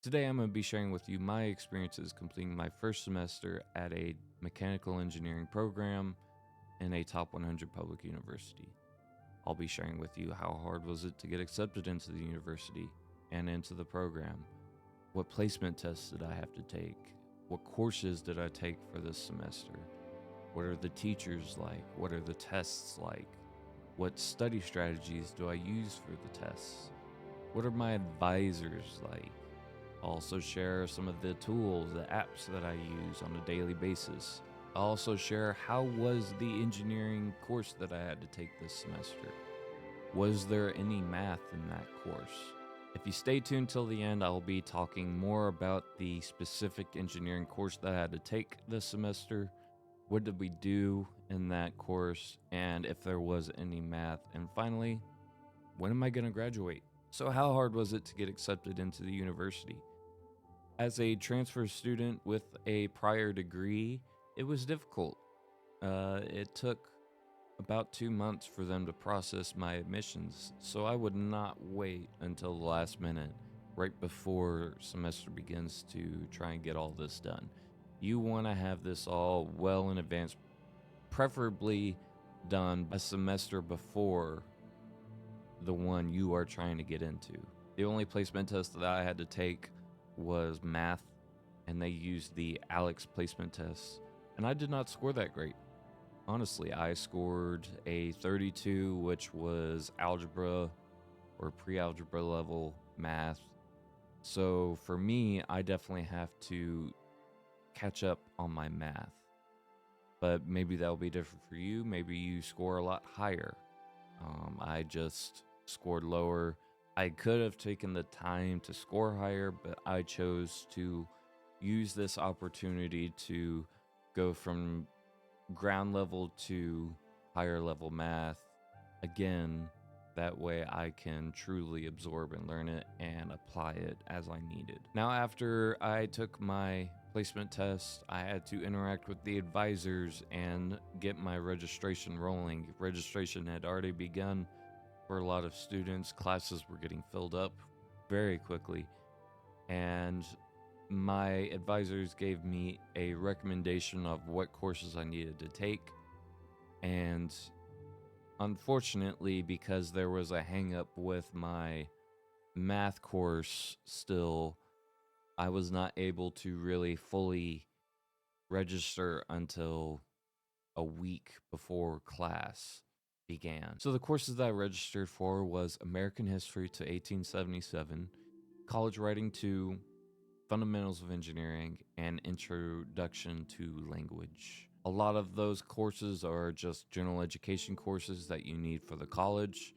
Today I'm going to be sharing with you my experiences completing my first semester at a mechanical engineering program in a top 100 public university. I'll be sharing with you how hard was it to get accepted into the university and into the program. What placement tests did I have to take? What courses did I take for this semester? What are the teachers like? What are the tests like? What study strategies do I use for the tests? What are my advisors like? I'll also share some of the tools, the apps that I use on a daily basis. I'll also share how was the engineering course that I had to take this semester. Was there any math in that course? If you stay tuned till the end, I'll be talking more about the specific engineering course that I had to take this semester. What did we do in that course? And if there was any math. And finally, when am I going to graduate? So how hard was it to get accepted into the university? As a transfer student with a prior degree, it was difficult. It took about 2 months for them to process my admissions, so I would not wait until the last minute, right before semester begins, to try and get all this done. You want to have this all well in advance, preferably done a semester before the one you are trying to get into. The only placement test that I had to take was math, and they used the Alex placement test, and I did not score that great. Honestly, I scored a 32, which was algebra or pre-algebra level math. So for me, I definitely have to catch up on my math. But maybe that'll be different for you. Maybe you score a lot higher. I just scored lower. I could have taken the time to score higher, but I chose to use this opportunity to go from ground level to higher level math. Again, that way I can truly absorb and learn it and apply it as I needed. Now, after I took my placement test, I had to interact with the advisors and get my registration rolling. Registration had already begun for a lot of students. Classes were getting filled up very quickly, and my advisors gave me a recommendation of what courses I needed to take. And unfortunately, because there was a hang up with my math course still, I was not able to really fully register until a week before class began. So the courses that I registered for was American History to 1877, College Writing 2, Fundamentals of Engineering, and Introduction to Language. A lot of those courses are just general education courses that you need for the college.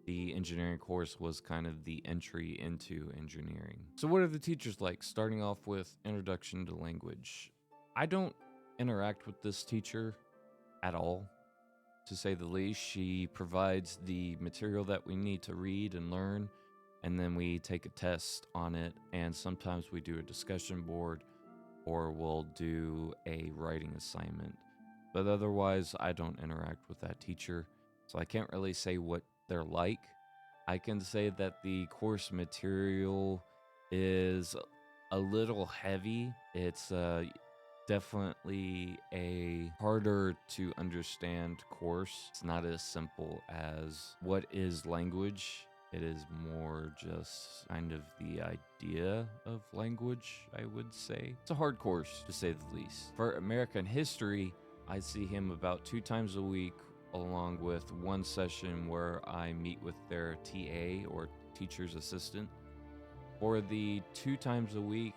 The engineering course was kind of the entry into engineering. So what are the teachers like? Starting off with Introduction to Language. I don't interact with this teacher at all, to say the least. She provides the material that we need to read and learn, and then we take a test on it, and sometimes we do a discussion board or we'll do a writing assignment. But otherwise, I don't interact with that teacher, so I can't really say what they're like. I can say that the course material is a little heavy. It's definitely a harder to understand course. It's not as simple as what is language. It is more just kind of the idea of language, I would say. It's a hard course, to say the least. For American history, I see him about 2 times a week, along with one session where I meet with their TA, or teacher's assistant. For the 2 times a week,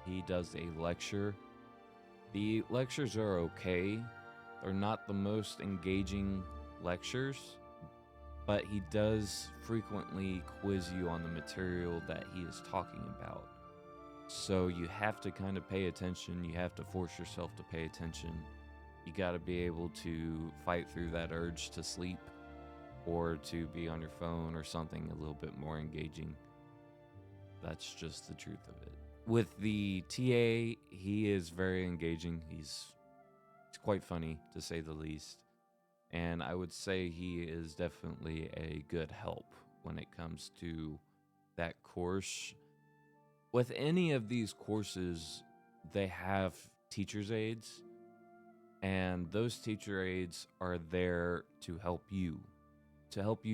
he does a lecture. The lectures are okay. They're not the most engaging lectures, but he does frequently quiz you on the material that he is talking about. So you have to kind of pay attention. You have to force yourself to pay attention. You got to be able to fight through that urge to sleep or to be on your phone or something a little bit more engaging. That's just the truth of it. With the TA, he is very engaging. He's quite funny, to say the least. And I would say he is definitely a good help when it comes to that course. with any of these courses, they have teacher's aides, and those teacher aides are there to help you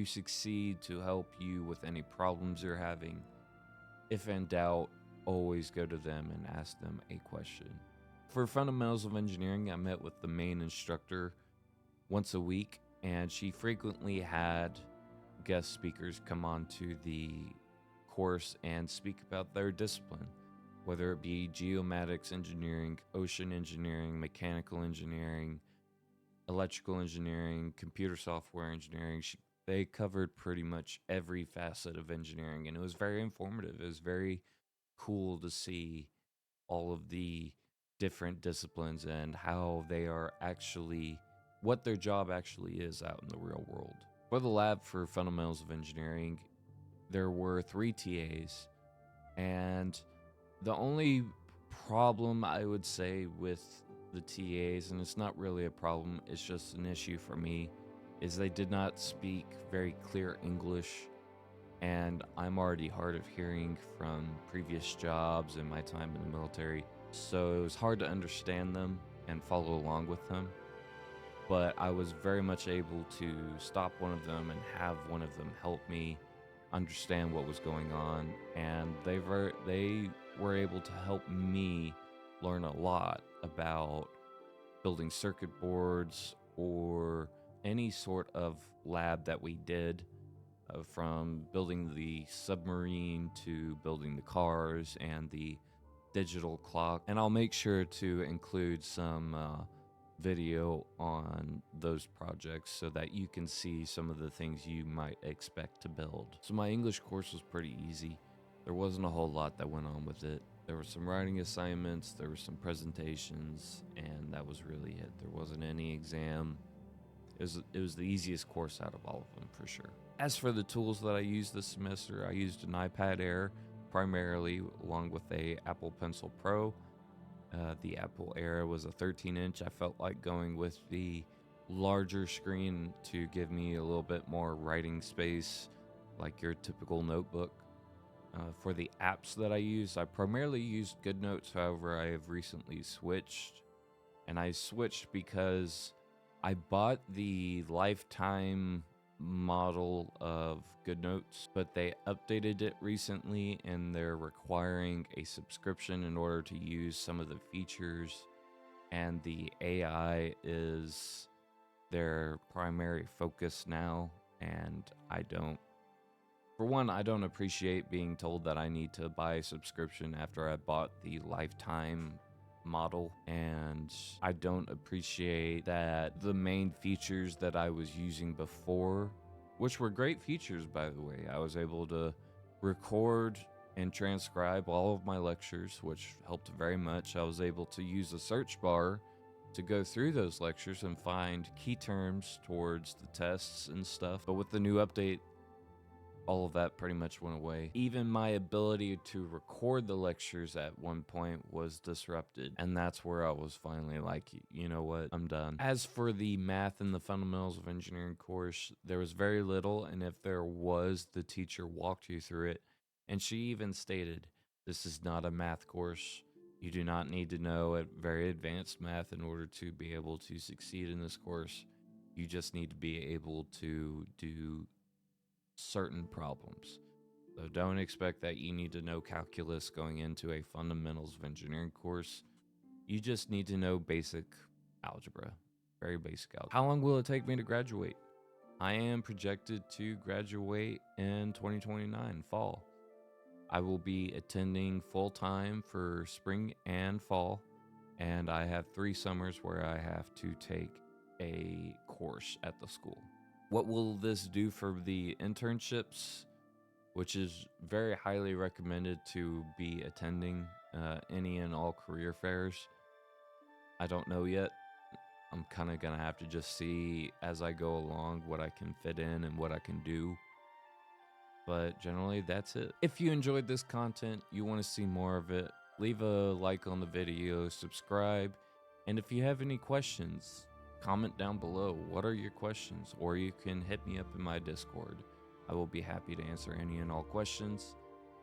succeed, to help you with any problems you're having. If in doubt, always go to them and ask them a question. For Fundamentals of Engineering, I met with the main instructor once a week, and she frequently had guest speakers come on to the course and speak about their discipline, whether it be geomatics engineering, ocean engineering, mechanical engineering, electrical engineering, computer software engineering. They covered pretty much every facet of engineering, and it was very informative. It was very cool to see all of the different disciplines and how they are actually, what their job actually is out in the real world. For the lab for Fundamentals of Engineering, there were 3 TAs, and the only problem I would say with the TAs, and it's not really a problem, it's just an issue for me, is they did not speak very clear English, and I'm already hard of hearing from previous jobs and my time in the military, so it was hard to understand them and follow along with them. But I was very much able to stop one of them and have one of them help me understand what was going on, and they were able to help me learn a lot about building circuit boards or any sort of lab that we did, from building the submarine to building the cars and the digital clock. And I'll make sure to include some video on those projects so that you can see some of the things you might expect to build. So my English course was pretty easy. There wasn't a whole lot that went on with it. There were some writing assignments, there were some presentations, and that was really it. There wasn't any exam. It was the easiest course out of all of them, for sure. As for the tools that I used this semester, I used an iPad Air primarily, along with a Apple Pencil Pro. The Apple Air was a 13-inch. I felt like going with the larger screen to give me a little bit more writing space, like your typical notebook. For the apps that I use, I primarily used GoodNotes. However, I have recently switched, and I switched because I bought the lifetime model of GoodNotes, but they updated it recently and they're requiring a subscription in order to use some of the features, and the AI is their primary focus now, and I don't appreciate being told that I need to buy a subscription after I bought the lifetime model, and I don't appreciate that the main features that I was using before, which were great features, by the way. I was able to record and transcribe all of my lectures, which helped very much. I was able to use the search bar to go through those lectures and find key terms towards the tests and stuff. But with the new update, all of that pretty much went away. Even my ability to record the lectures at one point was disrupted, and that's where I was finally like, you know what, I'm done. As for the math and the Fundamentals of Engineering course, there was very little, and if there was, the teacher walked you through it, and she even stated, this is not a math course. You do not need to know a very advanced math in order to be able to succeed in this course. You just need to be able to do certain problems. So don't expect that you need to know calculus going into a Fundamentals of Engineering course. You just need to know basic algebra, very basic algebra. How long will it take me to graduate? I am projected to graduate in 2029, fall. I will be attending full-time for spring and fall, and I have 3 summers where I have to take a course at the school. What will this do for the internships, which is very highly recommended to be attending any and all career fairs? I don't know yet. I'm kind of going to have to just see as I go along what I can fit in and what I can do. But generally, that's it. If you enjoyed this content, you want to see more of it, leave a like on the video, subscribe, and if you have any questions, comment down below. What are your questions? Or you can hit me up in my Discord. I will be happy to answer any and all questions.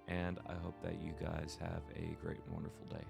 and I hope that you guys have a great and wonderful day.